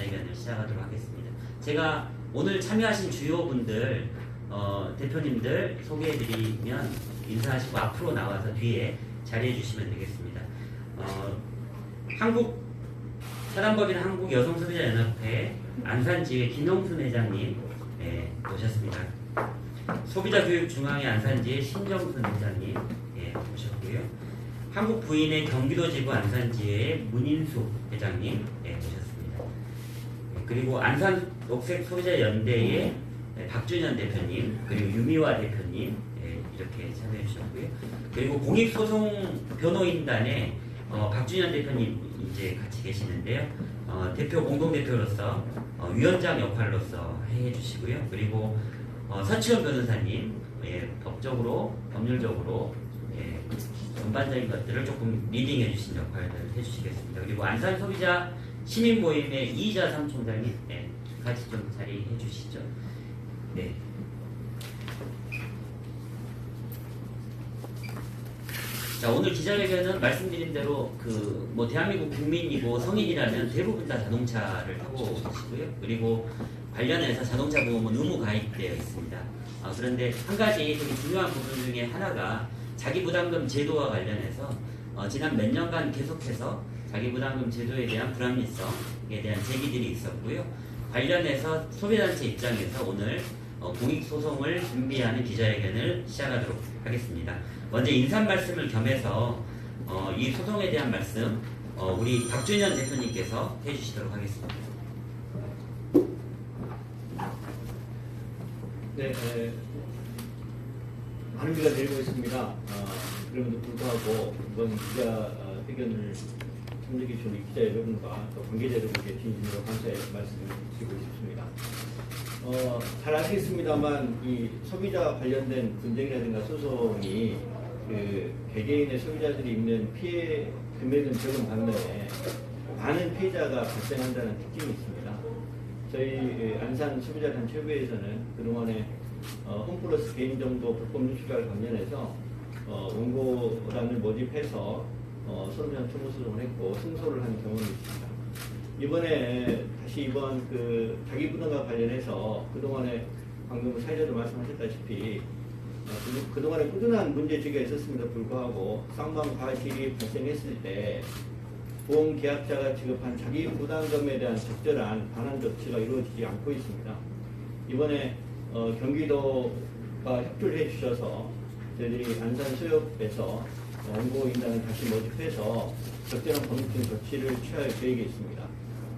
기자회견을 시작하도록 하겠습니다. 제가 오늘 참여하신 주요 분들, 대표님들 소개해드리면 인사하시고 앞으로 나와서 뒤에 자리해 주시면 되겠습니다. 사단법인 한국여성소비자연합회 안산지회 김용순 회장님 모셨습니다. 소비자교육중앙회 안산지회 신정순 회장님 모셨고요. 한국부인의 경기도지부 안산지회의 문인수 회장님 모셨습니다. 그리고 안산 녹색소비자연대의 박준현 대표님, 그리고 유미화 대표님 이렇게 참여해 주셨고요. 그리고 공익소송 변호인단의 박준현 대표님 이제 같이 계시는데요. 대표 공동대표로서 위원장 역할로서 해 주시고요. 그리고 서치원 변호사님 법적으로 법률적으로 전반적인 것들을 조금 리딩해 주신 역할을 해 주시겠습니다. 그리고 안산 소비자 시민 모임의 이희자 사무총장님 같이 좀 자리해 주시죠. 네. 자, 오늘 기자회견은 말씀드린 대로 대한민국 국민이고 성인이라면 대부분 다 자동차를 타고 계시고요. 그리고 관련해서 자동차 보험은 의무 가입되어 있습니다. 그런데 한 가지 되게 중요한 부분 중에 하나가 자기부담금 제도와 관련해서 지난 몇 년간 계속해서 자기부담금 제도에 대한 불합리성에 대한 제기들이 있었고요. 관련해서 소비단체 입장에서 오늘 공익소송을 준비하는 기자회견을 시작하도록 하겠습니다. 먼저 인사 말씀을 겸해서 이 소송에 대한 말씀 우리 박준현 대표님께서 해주시도록 하겠습니다. 네, 많은 비가 내리고 있습니다. 그럼에도 불구하고 이번 기자회견을 참석해 주신 기자 여러분과 또 관계자 여러분께 진심으로 감사의 말씀을 드리고 싶습니다. 잘 아시겠습니다만 이 소비자 관련된 분쟁이라든가 소송이 개개인의 소비자들이 입는 피해 금액은 적은 반면에 많은 피해자가 발생한다는 특징이 있습니다. 저희 안산 소비자단체부에서는 그동안에 홈플러스 개인정보 불법 누출과 관련해서 원고단을 모집해서 소비자 청구 소송을 했고 승소를 한 경험이 있습니다. 이번에 다시 이번 자기부담과 관련해서 그동안에 방금 사회자도 말씀하셨다시피 그동안에 꾸준한 문제 제기가 있었음에도 불구하고 쌍방 과실이 발생했을 때 보험계약자가 지급한 자기부담금에 대한 적절한 반환 조치가 이루어지지 않고 있습니다. 이번에 경기도가 협조를 해주셔서 저희들이 안산 수협에서 원고인단을 다시 모집해서 적절한 법률적인 조치를 취할 계획이 있습니다.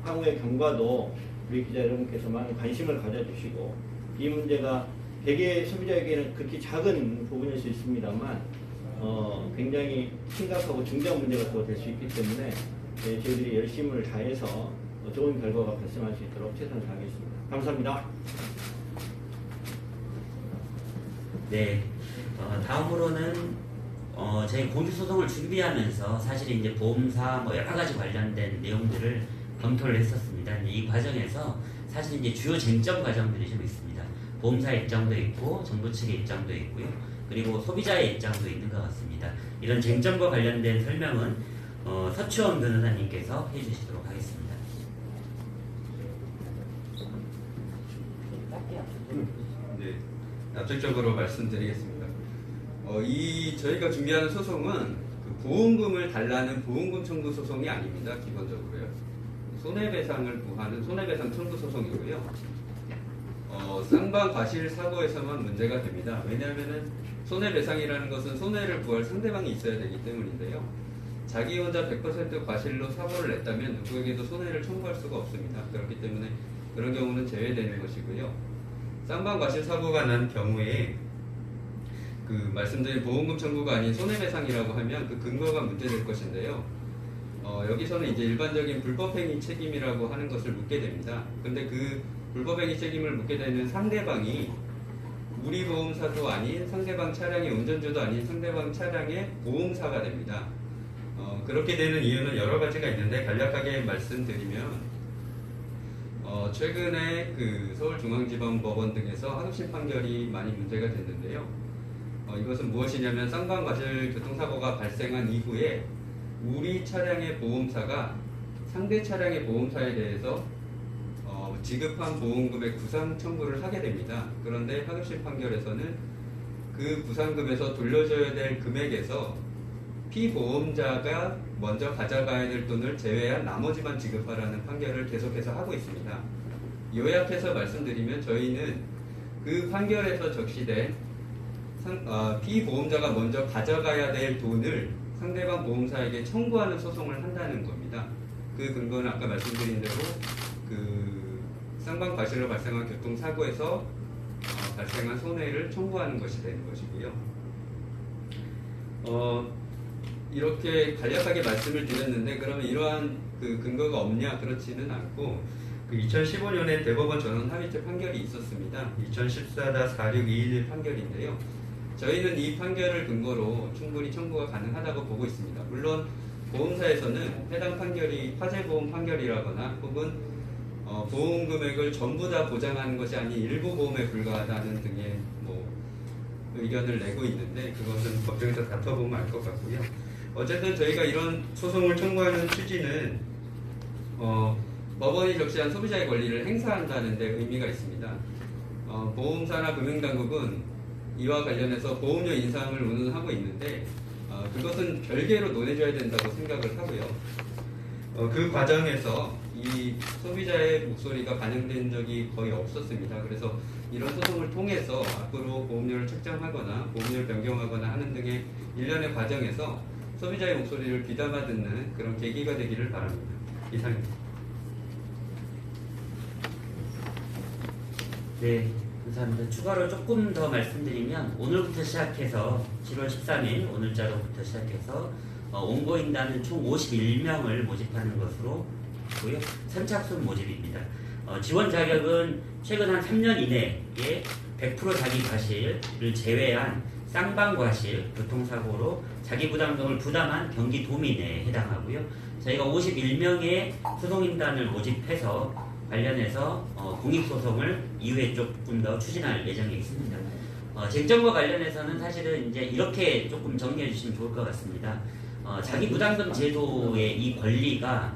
향후의 경과도 우리 기자 여러분께서 많은 관심을 가져주시고 이 문제가 개개 소비자에게는 그렇게 작은 부분일 수 있습니다만 굉장히 심각하고 중대한 문제가 또 될 수 있기 때문에 저희들이 열심을 다해서 좋은 결과가 발생할 수 있도록 최선을 다하겠습니다. 감사합니다. 네, 다음으로는 저희 공익소송을 준비하면서 사실 이제 보험사 여러 가지 관련된 내용들을 검토를 했었습니다. 이 과정에서 사실 이제 주요 쟁점 과정들이 좀 있습니다. 보험사의 입장도 있고 정부 측의 입장도 있고요. 그리고 소비자의 입장도 있는 것 같습니다. 이런 쟁점과 관련된 설명은 서치원 변호사님께서 해주시도록 하겠습니다. 네, 압축적으로 말씀드리겠습니다. 저희가 준비하는 소송은 보험금을 달라는 보험금 청구 소송이 아닙니다. 기본적으로요. 손해배상을 구하는 손해배상 청구 소송이고요. 쌍방 과실 사고에서만 문제가 됩니다. 왜냐하면 손해배상이라는 것은 손해를 구할 상대방이 있어야 되기 때문인데요. 자기 혼자 100% 과실로 사고를 냈다면 누구에게도 손해를 청구할 수가 없습니다. 그렇기 때문에 그런 경우는 제외되는 것이고요. 쌍방 과실 사고가 난 경우에 말씀드린 보험금 청구가 아닌 손해배상이라고 하면 그 근거가 문제될 것인데요. 여기서는 이제 일반적인 불법행위 책임이라고 하는 것을 묻게 됩니다. 근데 그 불법행위 책임을 묻게 되는 상대방이 우리 보험사도 아닌 상대방 차량의 운전주도 아닌 상대방 차량의 보험사가 됩니다. 그렇게 되는 이유는 여러 가지가 있는데 간략하게 말씀드리면 최근에 서울중앙지방법원 등에서 하급심 판결이 많이 문제가 됐는데요. 이것은 무엇이냐면 쌍방과실 교통사고가 발생한 이후에 우리 차량의 보험사가 상대 차량의 보험사에 대해서 지급한 보험금의 구상 청구를 하게 됩니다. 그런데 하급심 판결에서는 그 구상금에서 돌려줘야 될 금액에서 피보험자가 먼저 가져가야 될 돈을 제외한 나머지만 지급하라는 판결을 계속해서 하고 있습니다. 요약해서 말씀드리면 저희는 그 판결에서 적시된 피보험자가 먼저 가져가야 될 돈을 상대방 보험사에게 청구하는 소송을 한다는 겁니다. 그 근거는 아까 말씀드린 대로 그 쌍방 과실로 발생한 교통사고에서 발생한 손해를 청구하는 것이 되는 것이고요. 이렇게 간략하게 말씀을 드렸는데 그러면 이러한 그 근거가 없냐? 그렇지는 않고 그 2015년에 대법원 전원 합의체 판결이 있었습니다. 2014-46211 판결인데요. 저희는 이 판결을 근거로 충분히 청구가 가능하다고 보고 있습니다. 물론 보험사에서는 해당 판결이 화재보험 판결이라거나 혹은 보험 금액을 전부 다 보장하는 것이 아닌 일부 보험에 불과하다는 등의 의견을 내고 있는데 그것은 법정에서 다퉈보면 알 것 같고요. 어쨌든 저희가 이런 소송을 청구하는 취지는 법원이 적시한 소비자의 권리를 행사한다는 데 의미가 있습니다. 보험사나 금융당국은 이와 관련해서 보험료 인상을 운운하고 있는데 그것은 별개로 논해줘야 된다고 생각을 하고요. 그 과정에서 이 소비자의 목소리가 반영된 적이 거의 없었습니다. 그래서 이런 소송을 통해서 앞으로 보험료를 책정하거나 보험료를 변경하거나 하는 등의 일련의 과정에서 소비자의 목소리를 귀담아 듣는 그런 계기가 되기를 바랍니다. 이상입니다. 네, 감사합니다. 추가로 조금 더 말씀드리면 오늘부터 시작해서 7월 13일 오늘자로부터 시작해서 원고인단은 총 51명을 모집하는 것으로 있고요. 선착순 모집입니다. 지원 자격은 최근 한 3년 이내에 100% 자기 과실을 제외한 쌍방 과실 교통사고로 자기 부담금을 부담한 경기 도민에 해당하고요. 저희가 51명의 소송인단을 모집해서 관련해서 공익소송을 이후에 조금 더 추진할 예정에 있습니다. 쟁점과 관련해서는 사실은 이제 이렇게 조금 정리해 주시면 좋을 것 같습니다. 자기 부담금 제도의 이 권리가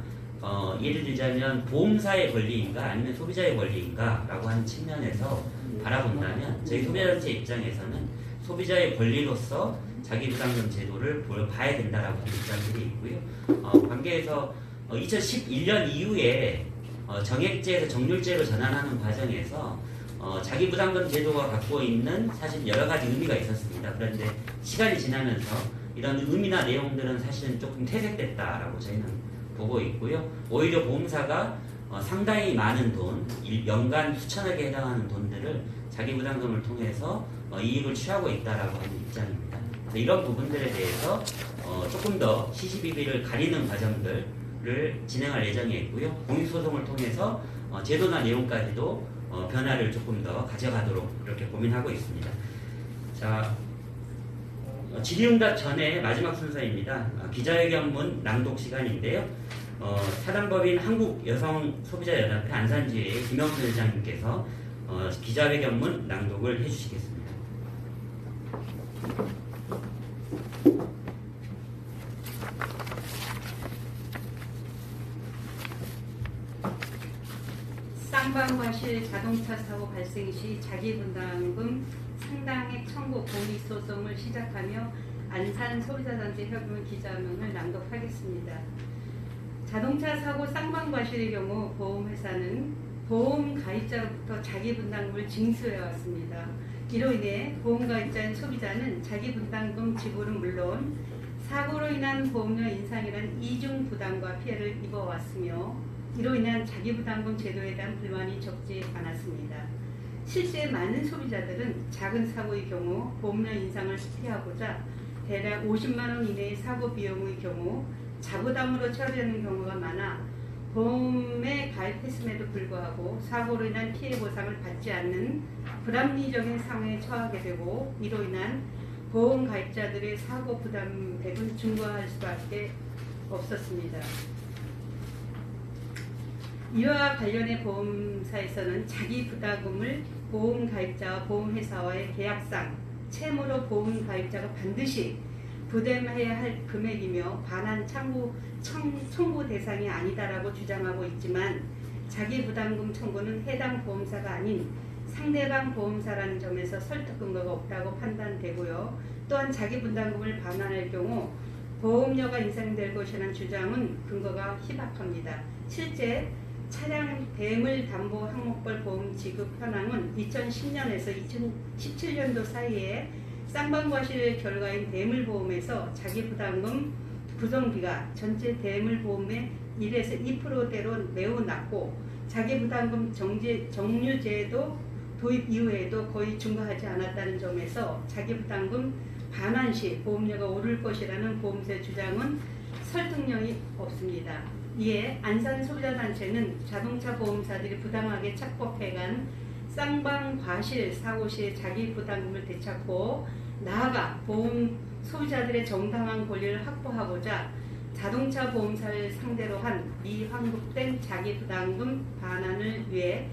예를 들자면 보험사의 권리인가 아니면 소비자의 권리인가 라고 하는 측면에서 바라본다면 저희 소비자단체 입장에서는 소비자의 권리로서 자기 부담금 제도를 봐야 된다라고 하는 입장들이 있고요. 관계에서 2011년 이후에 정액제에서 정률제로 전환하는 과정에서 자기 부담금 제도가 갖고 있는 사실 여러 가지 의미가 있었습니다. 그런데 시간이 지나면서 이런 의미나 내용들은 사실은 조금 퇴색됐다라고 저희는 보고 있고요. 오히려 보험사가 상당히 많은 돈, 연간 수천억에 해당하는 돈들을 자기 부담금을 통해서 이익을 취하고 있다라고 하는 입장입니다. 그래서 이런 부분들에 대해서 조금 더 시시비비를 가리는 과정들을 진행할 예정에 있고요. 공익소송을 통해서 제도나 내용까지도 변화를 조금 더 가져가도록 이렇게 고민하고 있습니다. 자, 질의응답 전에 마지막 순서입니다. 기자회견문 낭독 시간인데요. 사단법인 한국여성소비자연합회 안산지회 김영순 회장님께서 기자회견문 낭독을 해주시겠습니다. 쌍방과실 자동차 사고 발생 시 자기분담금 상당액 청구 공익소송을 시작하며 안산소비자단체 협의회 기자문을 낭독하겠습니다. 자동차 사고 쌍방과실의 경우 보험회사는 보험 가입자로부터 자기분담금을 징수해왔습니다. 이로 인해 보험가입자인 소비자는 자기분담금 지불은 물론 사고로 인한 보험료 인상이라는 이중 부담과 피해를 입어왔으며 이로 인한 자기부담금 제도에 대한 불만이 적지 않았습니다. 실제 많은 소비자들은 작은 사고의 경우 보험료 인상을 피하고자 대략 50만 원 이내의 사고 비용의 경우 자부담으로 처리하는 경우가 많아 보험에 가입했음에도 불구하고 사고로 인한 피해 보상을 받지 않는 불합리적인 상황에 처하게 되고 이로 인한 보험 가입자들의 사고 부담액은 증가할 수밖에 없었습니다. 이와 관련해 보험사에서는 자기 부담금을 보험 가입자와 보험회사와의 계약상 채무로 보험 가입자가 반드시 부담해야 할 금액이며 반환 청구 대상이 아니다라고 주장하고 있지만 자기부담금 청구는 해당 보험사가 아닌 상대방 보험사라는 점에서 설득 근거가 없다고 판단되고요. 또한 자기분담금을 반환할 경우 보험료가 인상될 것이라는 주장은 근거가 희박합니다. 실제 차량 대물 담보 항목별 보험 지급 현황은 2010년에서 2017년도 사이에 쌍방과실 결과인 대물보험에서 자기부담금 구성비가 전체 대물보험의 1에서 2%대로 매우 낮고 자기부담금 정류제도 도입 이후에도 거의 증가하지 않았다는 점에서 자기부담금 반환 시 보험료가 오를 것이라는 보험사의 주장은 설득력이 없습니다. 이에 안산소비자단체는 자동차 보험사들이 부당하게 착복해간 쌍방과실 사고 시에 자기부담금을 되찾고 나아가 보험 소비자들의 정당한 권리를 확보하고자 자동차 보험사를 상대로 한 미환급된 자기부담금 반환을 위해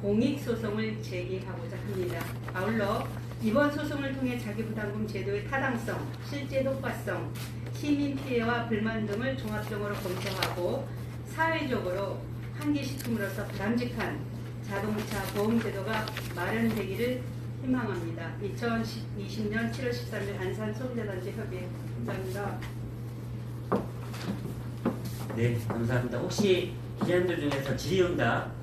공익소송을 제기하고자 합니다. 아울러 이번 소송을 통해 자기부담금 제도의 타당성, 실제 효과성, 시민 피해와 불만 등을 종합적으로 검토하고 사회적으로 환기시킴으로써 바람직한 자동차 보험제도가 마련되기를 희망합니다. 2020년 7월 13일 안산소비자단체 협의회 감사합니다. 네, 감사합니다. 혹시 기자님들 중에서 질의응답